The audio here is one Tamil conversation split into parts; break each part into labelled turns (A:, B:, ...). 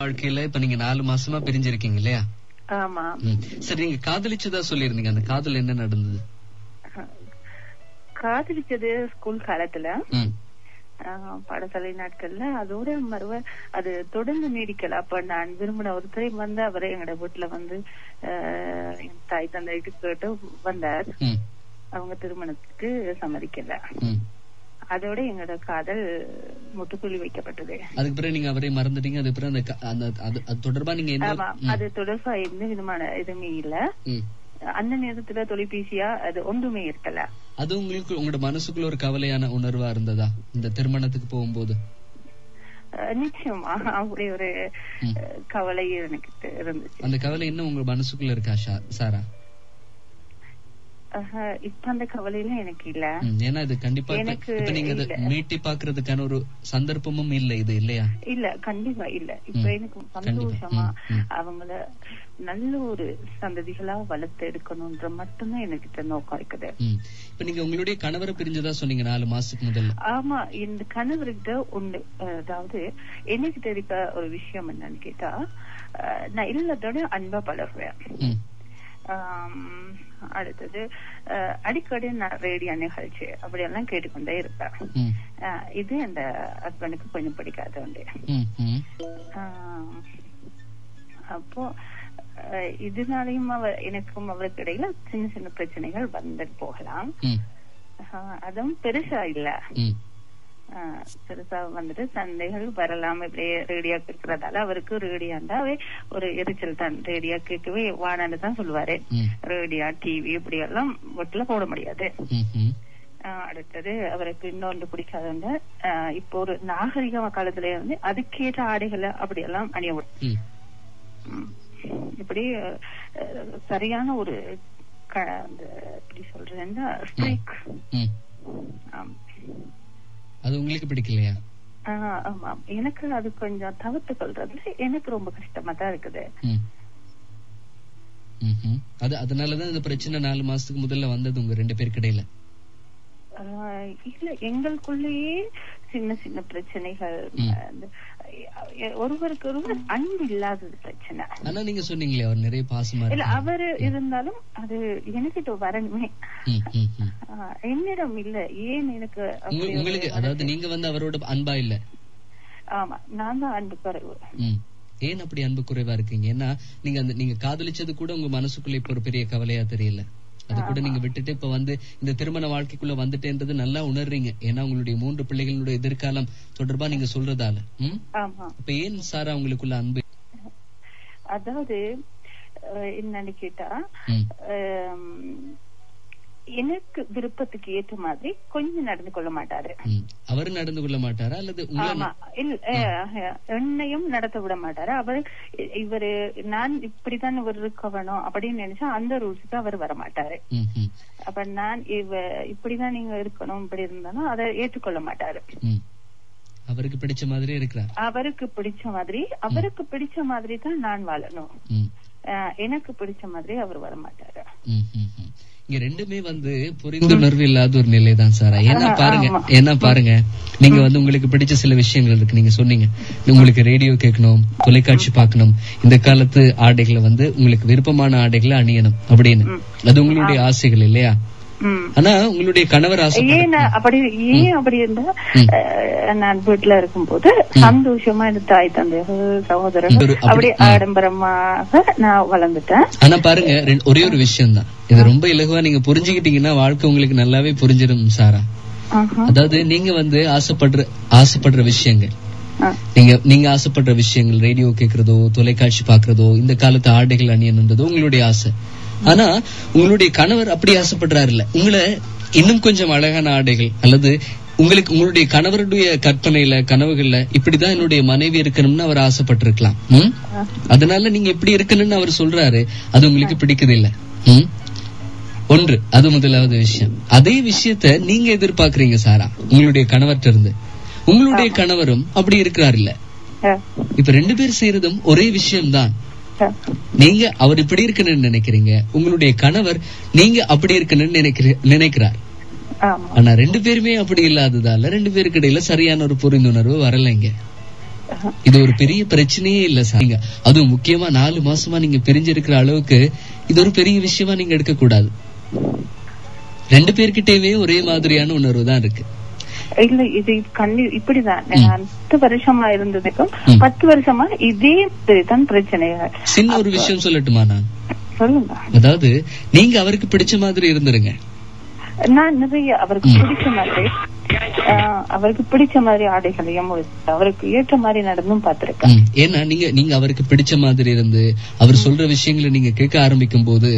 A: வாழ்க்கையில இப்ப நீங்க 4 மாசமா பிரிஞ்சிருக்கீங்க இல்லையா?
B: ஆமா.
A: சரி, நீங்க காதலிச்சதா சொல்லிருந்தீங்க. அந்த காதல் என்ன நடந்தது?
B: காதலிச்சது ஸ்கூல் காலத்துல, பாடசாலை நாட்கள்ல. அதோட அது தொடர்ந்து நீடிக்கல. அப்ப நான் விரும்பின ஒருத்தரை வந்து அவரை எங்கட வீட்டுல வந்து தாய் தந்தைக்கு கேட்டு வந்தார். அவங்க திருமணத்துக்கு சம்மதிக்கல. அதோட எங்களோட காதல் முட்டுப்புள்ளி வைக்கப்பட்டது.
A: அதுக்கு பிறகு நீங்க அவரை மறந்துட்டீங்க. அதுக்கு பிறகு அது தொடர்பா நீங்க
B: அது தொடர்பா எந்த விதமான எதுவுமே இல்ல. அந்த நேரத்துல தொலைபேசியா அது ஒன்றுமே இருக்கல.
A: அது உங்களுக்கு உங்களோட மனசுக்குள்ள ஒரு கவலையான உணர்வா இருந்ததா இந்த திருமணத்துக்கு போகும்போது?
B: நிச்சயமா அப்படி ஒரு கவலை எனக்கு இருந்துச்சு.
A: அந்த கவலை இன்னும் உங்க மனசுக்குள்ள இருக்கா சாரா?
B: இப்ப அந்த கவலையில எனக்கு இல்ல.
A: ஏன்னா இது கண்டிப்பா இப்ப நீங்க மீட்டி பாக்குறதுக்கான ஒரு சந்தர்ப்பமும் இல்ல இது இல்லையா? இல்ல,
B: கண்டிப்பா இல்ல. இப்ப எனக்கு சந்தோஷமா அவங்கள நல்ல ஒரு சந்ததிகளா வளர்த்து எடுக்கணும்ன்ற மட்டும்தான் எனக்கு நோக்கம் இருக்குது.
A: இப்ப நீங்க உங்களுடைய கணவரை பிரிஞ்சதா சொன்னீங்க 4 மாசத்துக்கு முதல்ல.
B: ஆமா, இந்த கணவர்கிட்ட ஒண்ணு, அதாவது எனக்கு இருக்க ஒரு விஷயம் என்னன்னு கேட்டா, நான் எல்லாத்தோட அன்பா பழகுவேன். அடுத்தது அடிக்கடி நான் ரேடியோ நிகழ்ச்சி அப்படியெல்லாம் கேட்டுக்கொண்டே இருப்பேன். இது அந்த ஹஸ்பண்டுக்கு கொஞ்சம் பிடிக்காது உண்டு. அப்போ இதனாலையும் எனக்கும் அவருக்கு இடையில சின்ன சின்ன பிரச்சனைகள் வந்துட்டு போகலாம். அதுவும் பெருசா இல்ல, பெருசா வந்துட்டு சண்டைகள் வரலாம். இப்படியே ரேடியோ கேட்கறதால அவருக்கு ரேடியோண்டாவே ஒரு எரிச்சல் தான். ரேடியோ கேட்கவே வானான்னு தான் சொல்லுவாரு. ரேடியோ டிவி இப்படி எல்லாம் வீட்டுல போட முடியாது. அடுத்தது அவருக்கு இன்னொன்று பிடிக்காதுங்க, இப்போ ஒரு நாகரிக காலத்துல வந்து அதுக்கேற்ற ஆடைகளை அப்படி எல்லாம் அணிய இப்படி சரியான ஒரு எப்படி சொல்றேன்னா ஸ்ட்ரைக்.
A: அது உங்களுக்கு பிடிக்கலையா?
B: ஆமா, எனக்கு அது கொஞ்சம் தவிர்த்து கொள்றது எனக்கு ரொம்ப கஷ்டமா தான் இருக்குது.
A: அதனாலதான் இந்த பிரச்சனை 4 மாசத்துக்கு முதல்ல வந்தது உங்க 2 பேருக்கு இடையில?
B: இல்ல, எங்களுக்குள்ளேயே சின்ன சின்ன பிரச்சனைகள், ஒருவருக்கு ஒருவர் அன்பு இல்லாதது பிரச்சனை.
A: ஆனா நீங்க சொன்னீங்களே அவர் நிறைய பாசமா
B: இல்ல, அவரு இருந்தாலும் அது எனக்கு வரணுமே, என்னிடம் இல்ல. ஏன் எனக்கு
A: உங்களுக்கு, அதாவது நீங்க வந்து அவரோட அன்பா இல்ல?
B: ஆமா, நான் தான் அன்பு குறைவு.
A: ஏன் அப்படி அன்பு குறைவா இருக்கீங்க? ஏன்னா நீங்க காதலிச்சது கூட உங்க மனசுக்குள்ள இப்ப ஒரு பெரிய கவலையா தெரியல. அது கூட நீங்க விட்டுட்டு இப்ப வந்து இந்த திருமண வாழ்க்கைக்குள்ள வந்துட்டேன்றது நல்லா உணர்றீங்க. ஏன்னா உங்களுடைய 3 பிள்ளைகளுடைய எதிர்காலம் தொடர்பா நீங்க சொல்றதால. இப்ப ஏன் சாரா உங்களுக்குள்ள அன்பு?
B: அதாவது என்னன்னு கேட்டா, எனக்கு விருப்பத்துக்கு ஏற்ற மாதிரி கொஞ்சம் நடந்து கொள்ள மாட்டாரு.
A: அவரு நடந்து கொள்ள மாட்டாரா அல்லது
B: என்னையும் நடத்த விட மாட்டாரு. இவரு நான் இப்படிதான் இவர் இருக்க வேணும் அப்படின்னு நினைச்சா அந்த ரூல்ஸுக்கு அவர் வர மாட்டாரு. அப்ப நான் இப்படிதான் நீங்க இருக்கணும் இப்படி இருந்தாலும் அதை ஏற்றுக்கொள்ள மாட்டாரு.
A: அவருக்கு பிடிச்ச மாதிரி இருக்கிறார்.
B: அவருக்கு பிடிச்ச மாதிரி தான் நான் வாழணும். எனக்கு பிடிச்ச மாதிரி அவர் வர மாட்டாரு.
A: இங்க ரெண்டுமே வந்து புரிந்துணர்வு இல்லாத ஒரு நிலைதான் சாரா. ஏன்னா பாருங்க நீங்க வந்து உங்களுக்கு பிடிச்ச சில விஷயங்கள் இருக்கு. நீங்க சொன்னீங்க உங்களுக்கு ரேடியோ கேட்கணும், தொலைக்காட்சி பார்க்கணும், இந்த காலத்து ஆடைகளை வந்து உங்களுக்கு விருப்பமான ஆடைகளை அணியணும் அப்படின்னு. அது உங்களுடைய ஆசைகள் இல்லையா? ஆனா உங்களுடைய கணவர்
B: அப்படி இருந்தா நான் வீட்டுல இருக்கும் போது சந்தோஷமா இந்த தாய் தந்தைகள் சகோதரர்கள் அப்படி ஆடம்பரமாக நான் வளர்ந்துட்டேன்.
A: ஆனா பாருங்க ஒரே ஒரு விஷயம் தான், இது ரொம்ப இலகுவா நீங்க புரிஞ்சுக்கிட்டீங்கன்னா வாழ்க்கை உங்களுக்கு நல்லாவே புரிஞ்சிடும் சாரா. அதாவது நீங்க வந்து ஆசைப்படுற விஷயங்கள், நீங்க ஆசைப்படுற விஷயங்கள், ரேடியோ கேட்கறதோ தொலைக்காட்சி பாக்குறதோ இந்த காலத்து ஆடைகள் அணியணுன்றதோ உங்களுடைய ஆசை. ஆனா உங்களுடைய கணவர் அப்படி ஆசைப்படுறாரு இல்ல, உங்களை இன்னும் கொஞ்சம் அழகான ஆடைகள் அல்லது உங்களுடைய கணவருடைய கற்பனையில கனவுகள்ல இப்படிதான் என்னுடைய மனைவி இருக்கணும்னு அவர் ஆசைப்பட்டிருக்கலாம். அதனால நீங்க எப்படி இருக்கணும்னு அவர் சொல்றாரு, அது உங்களுக்கு பிடிக்குது இல்ல. ஒன்று, அது முதலாவது விஷயம். அதே விஷயத்த நீங்க எதிர்பார்க்கறீங்க சாரா உங்களுடைய கணவர்கிட்ட இருந்து. உங்களுடைய கணவரும் அப்படி இருக்கிறார் இல்ல. இப்ப 2 பேர் செய்யறதும் ஒரே விஷயம்தான். நீங்க அவர் இப்படி இருக்கணும்னு நினைக்கிறீங்க, உங்களுடைய கணவர் நீங்க அப்படி இருக்கணும்னு நினைக்கிறார். ஆனா 2 பேருமே அப்படி இல்லாததால 2 பேருக்கு இடையில சரியான ஒரு புரிந்துணர்வு வரலைங்க. இது ஒரு பெரிய பிரச்சனையே இல்ல சார். அதுவும் முக்கியமா 4 மாசமா நீங்க பிரிஞ்சிருக்கிற அளவுக்கு இது ஒரு பெரிய விஷயமா நீங்க எடுக்க கூடாது. 2 பேர்கிட்டவே ஒரே மாதிரியான உணர்வு தான் இருக்கு.
B: இல்ல இது இப்படிதான் 10 வருஷமா இருந்ததுக்கும் 10 வருஷமா இதே தான் பிரச்சனைகள்.
A: சின்ன ஒரு விஷயம் சொல்லட்டுமா? நான்
B: சொல்லுங்க.
A: அதாவது நீங்க அவருக்கு பிடிச்ச மாதிரி இருந்துருங்க.
B: நான் நிறைய அவருக்கு பிடிச்ச மாதிரி ஆடைகளையும் அவருக்கு ஏற்ற மாதிரி நடந்தும் பார்த்திருக்கேன்.
A: ஏன்னா நீங்க அவருக்கு பிடிச்ச மாதிரி இருந்து அவர் சொல்ற விஷயங்களை நீங்க கேட்க ஆரம்பிக்கும் போது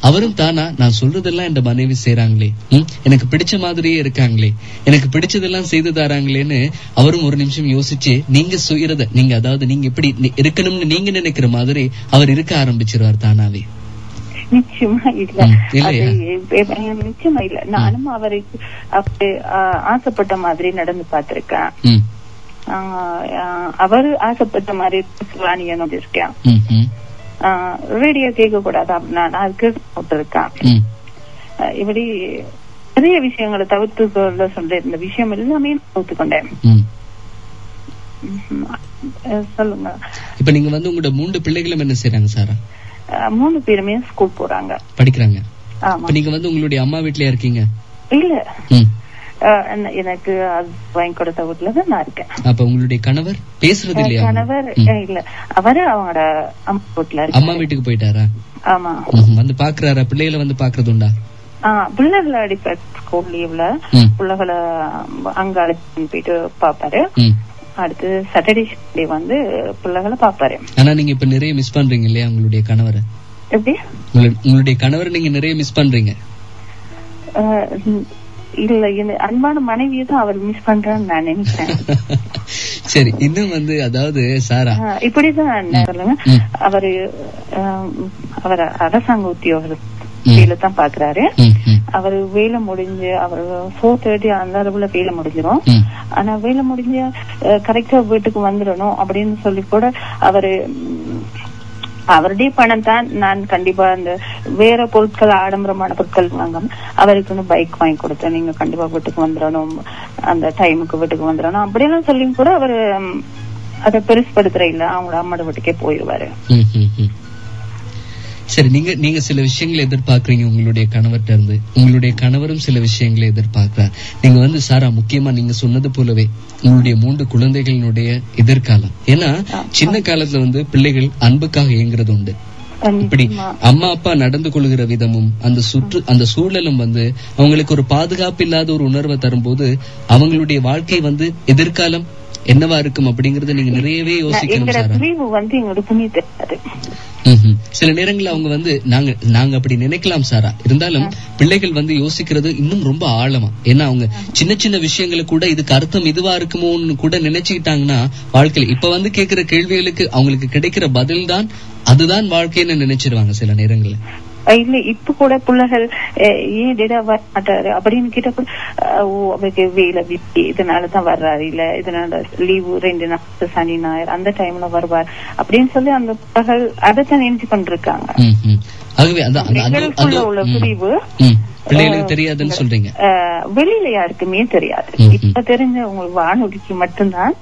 A: அவரும் தானா நான் சொல்றதெல்லாம் என் மனைவி செய்யறாங்களே, எனக்கு பிடிச்ச மாதிரியே இருக்காங்களே, எனக்கு பிடிச்சதெல்லாம் செய்து தராங்களேன்னு அவரும் ஒரு நிமிஷம் யோசிச்சு நீங்க செய்யறத நீங்க அதாவது நீங்க எப்படி இருக்கணும்னு நீங்க நினைக்கிற மாதிரி அவர் இருக்க ஆரம்பிச்சிருவார் தானாவே.
B: நிச்சயமா இல்ல, நிச்சயமா இல்ல. நானும் அவருக்கு ஆசைப்பட்ட மாதிரி நடந்து பார்த்திருக்கேன். அவரு ஆசைப்பட்ட மாதிரி இருக்கேன். ரேடியோ கேட்க கூடாது நான் அதுக்கு போட்டிருக்கேன். இப்படி நிறைய விஷயங்களை தவிர்த்து சொல்ற இந்த விஷயம் எல்லாமே தவிர்த்துக்கொண்டேன். சொல்லுங்க.
A: இப்ப நீங்க வந்து உங்களோட 3 பிள்ளைகளும் என்ன செய்யறாங்க சாரா?
B: 3 பேருமே ஸ்கூல் போறாங்க, படிக்கிறாங்க.
A: நீங்க வந்து உங்களுடைய அம்மா வீட்லயா இருக்கீங்க?
B: இல்ல, எனக்கு வாங்கி கொடுத்த வீட்டுலதான் நான் இருக்கேன். அப்ப உங்களுடைய கணவர் பேசுறது இல்லையா? கணவர் இல்ல, அவரு அவங்களோட அம்மா வீட்டுல அம்மா வீட்டுக்கு போயிட்டாரா? ஆமா. வந்து பாக்குறாரா? பிள்ளைகளை வந்து பாக்குறது உண்டா? பிள்ளைகளை அடிப்ப ஸ்கூல் லீவ்ல பிள்ளைகளை அங்க அழைச்சு போயிட்டு பாப்பாரு. அடுத்து சாட்டர்டே சண்டே வந்து பிள்ளைகளை பாப்பாரு. ஆனா நீங்க இப்ப நிறைய மிஸ் பண்றீங்க இல்லையா உங்களுடைய கணவரை? எப்படி உங்களுடைய கணவரை நீங்க நிறைய மிஸ் பண்றீங்க? இல்ல, அன்பான மனைவியை தான் அவர் மிஸ் பண்றான்னு நான் நினைக்கிறேன். சரி, இன்னும் வந்து அதாவது சாரா இப்படிதான் சொல்லுங்க. அவர் அரசாங்க உத்தியோகம் வேலை தான் பாக்குறாரு. அவரு வேலை முடிஞ்சு அவரு 4:30 அந்த அளவுல வேலை முடிஞ்சிடும். ஆனா வேலை முடிஞ்ச கரெக்டா வீட்டுக்கு வந்துடணும் அப்படின்னு சொல்லி கூட அவருடைய பணம் தான். நான் கண்டிப்பா அந்த வேற பொருட்கள் ஆடம்பரமான பொருட்கள் வாங்காம அவருக்கு பைக் வாங்கி கொடுத்தேன். நீங்க கண்டிப்பா வீட்டுக்கு வந்துடணும், அந்த டைமுக்கு வீட்டுக்கு வந்துடணும் அப்படியெல்லாம் சொல்லி கூட அவரு அதை பெருசுபடுத்துற இல்ல, அவங்களோட அம்மாட வீட்டுக்கே போயிடுவாரு. சரி, நீங்க சில விஷயங்களை எதிர்பார்க்கறீங்க உங்களுடைய கணவர்கிட்ட இருந்து, உங்களுடைய கணவரும் சில விஷயங்களை எதிர்பார்க்கிறார். நீங்க வந்து சாரா முக்கியமா நீங்க சொன்னது போலவே உங்களுடைய 3 குழந்தைகளினுடைய எதிர்காலம். ஏன்னா சின்ன காலத்துல வந்து பிள்ளைகள் அன்புக்காக இயங்குறது உண்டு. இப்படி அம்மா அப்பா நடந்து கொள்கிற விதமும் அந்த சூழலும் வந்து அவங்களுக்கு ஒரு பாதுகாப்பு இல்லாத ஒரு உணர்வை தரும்போது அவங்களுடைய வாழ்க்கை வந்து எதிர்காலம் என்னவா இருக்கும் அப்படிங்கறத நீங்க நிறையவே யோசிக்கணும் சாரா. சில நேரங்கள்ல அவங்க வந்து நாங்க அப்படி நினைக்கலாம் சாரா. இருந்தாலும் பிள்ளைகள் வந்து யோசிக்கிறது இன்னும் ரொம்ப ஆழமா. ஏன்னா அவங்க சின்ன சின்ன விஷயங்களை கூட இதுக்கு அர்த்தம் இதுவா இருக்குமோன்னு கூட நினைச்சுக்கிட்டாங்கன்னா வாழ்க்கையில இப்ப வந்து கேட்கிற கேள்விகளுக்கு அவங்களுக்கு கிடைக்கிற பதில் தான் அதுதான் வாழ்க்கைன்னு நினைச்சிருவாங்க சில நேரங்கள்ல. இல்ல, இப்ப கூட பிள்ளைகள் ஏன் டேடா வர மாட்டாரு அப்படின்னு கேட்ட கூட அவருக்கு வேலை விட்டி இதனாலதான் வர்றாரு, இல்ல இதனால லீவு 2 நாள் சனி ஞாயிறு அந்த டைம்ல வருவார் அப்படின்னு சொல்லி அந்த பிள்ளைகள் அதைத்தான் நினைச்சு கொண்டிருக்காங்க. உள்ள பிரிவு பிள்ளைகளுக்கு தெரியாதுன்னு சொல்றீங்க. வெளியில யாருக்குமே தெரியாது. இப்ப தெரிஞ்ச உங்களுக்கு வானொலிக்கு மட்டும்தான்,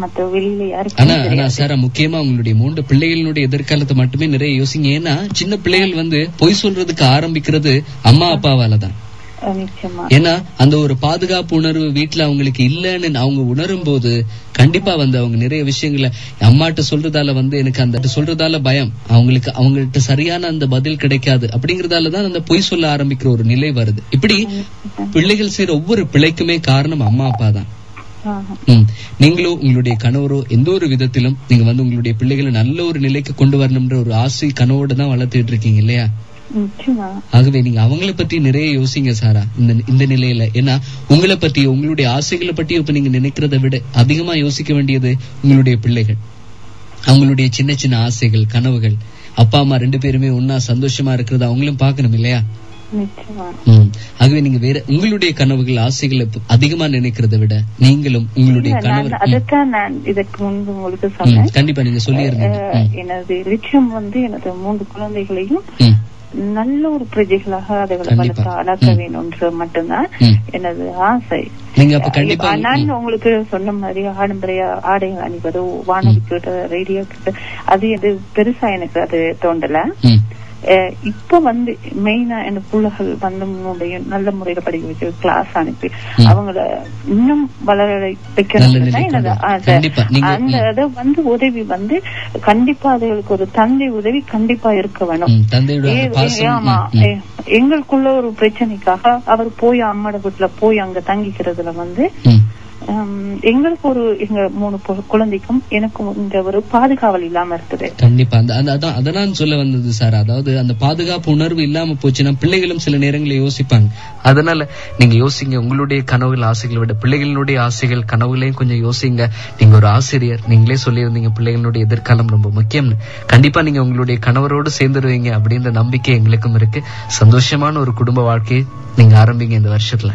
B: மத்த வெளியில யாருக்குமே தெரியாது. சார் முக்கியமா உங்களுடைய 3 பிள்ளைகளுடைய எதிர்காலத்தை மட்டுமே நிறைய யோசிங்க. ஏன்னா சின்ன பிள்ளைகள் வந்து பொய் சொல்றதுக்கு ஆரம்பிக்கிறது அம்மா அப்பாவாலதான். ஏன்னா அந்த ஒரு பாதுகாப்பு உணர்வு வீட்டுல அவங்களுக்கு இல்லன்னு அவங்க உணரும் போது கண்டிப்பா வந்து அவங்க நிறைய விஷயங்களை அம்மாட்ட சொல்றதால வந்து எனக்கு அந்த சொல்றதால பயம், அவங்கள்ட்ட சரியான அந்த பதில் கிடைக்காது அப்படிங்கறதாலதான் அந்த பொய் சொல்ல ஆரம்பிக்கிற ஒரு நிலை வருது. இப்படி பிள்ளைகள் செய்யற ஒவ்வொரு பிள்ளைக்குமே காரணம் அம்மா அப்பா தான். நீங்களோ உங்களுடைய கணவரோ எந்த ஒரு விதத்திலும் நீங்க வந்து உங்களுடைய பிள்ளைகளை நல்ல ஒரு நிலைக்கு கொண்டு வரணும்ன்ற ஒரு ஆசை கனவோட தான் வளர்த்துட்டு இருக்கீங்க இல்லையா? ஆகவே நீங்க அவங்கள பத்தி நிறைய யோசிங்க சாரா இந்த நிலையில. ஏன்னா உங்களை பத்தி உங்களுடைய ஆசைகளை பத்தி இப்ப நீங்க நினைக்கிறத விட அதிகமா யோசிக்க வேண்டியது உங்களுடைய பிள்ளைகள், அவங்களுடைய சின்ன சின்ன ஆசைகள் கனவுகள். அப்பா அம்மா 2 பேருமே ஒன்னா சந்தோஷமா இருக்கிறத அவங்களும் பாக்கணும் இல்லையா? ஆகவே நீங்க வேற உங்களுடைய கனவுகள் ஆசைகளை அதிகமா நினைக்கிறத விட நீங்களும் உங்களுடைய கனவு அதைத்தான் நான் இதற்கு முன்பு உங்களுக்கு சொன்னேன். கண்டிப்பா நீங்க சொல்லி இருந்தீங்க. எனது லட்சியம் வந்து எனது 3 குழந்தைகளையும் நல்ல ஒரு பிரஜைகளாக அதுகளை வளர்த்து அழக்க வேணும்ன்ற மட்டும்தான் எனது ஆசை. நான் உங்களுக்கு சொன்ன மாதிரி ஆடம்பரையா ஆடைகள் அணிவதோ வானொலி கேட்ட ரேடியோ கேட்ட அது எது பெருசா எனக்கு அது தோண்டல. இப்ப மெயினா என் பிள்ளைகள் நல்ல முறையில படிக்க வச்சு கிளாஸ் அனுப்பி அவங்கள இன்னும் வளர வைக்கணும் எனது ஆசை. அந்த இதை உதவி கண்டிப்பா அதுகளுக்கு ஒரு தந்தை உதவி கண்டிப்பா இருக்க வேணும். ஆமா, எங்களுக்குள்ள ஒரு பிரச்சனைக்காக அவர் போய் அம்மாட வீட்டுல போய் அங்க தங்கிக்கிறதுல எங்களுக்கு எங்க 3 குழந்தைக்கும் எனக்கும் இந்த ஒரு பாதுகாவல் இல்லாம இருக்குது.
A: கண்டிப்பா அதான் சொல்ல வந்தது சார். அதாவது அந்த பாதுகாப்பு உணர்வு இல்லாம போச்சுன்னா பிள்ளைகளும் சில நேரங்களில் யோசிப்பாங்க. அதனால நீங்க யோசிங்க, உங்களுடைய கனவுகள் ஆசைகளை விட பிள்ளைகளுடைய ஆசைகள் கனவுகளையும் கொஞ்சம் யோசிங்க. நீங்க ஒரு ஆசிரியர், நீங்களே சொல்லியிருந்தீங்க பிள்ளைகளுடைய எதிர்காலம் ரொம்ப முக்கியம்னு. கண்டிப்பா நீங்க உங்களுடைய கணவரோடு சேர்ந்துருவீங்க அப்படின்ற நம்பிக்கை எங்களுக்கும் இருக்கு. சந்தோஷமான ஒரு குடும்ப வாழ்க்கையை நீங்க ஆரம்பிங்க இந்த வருஷத்துல.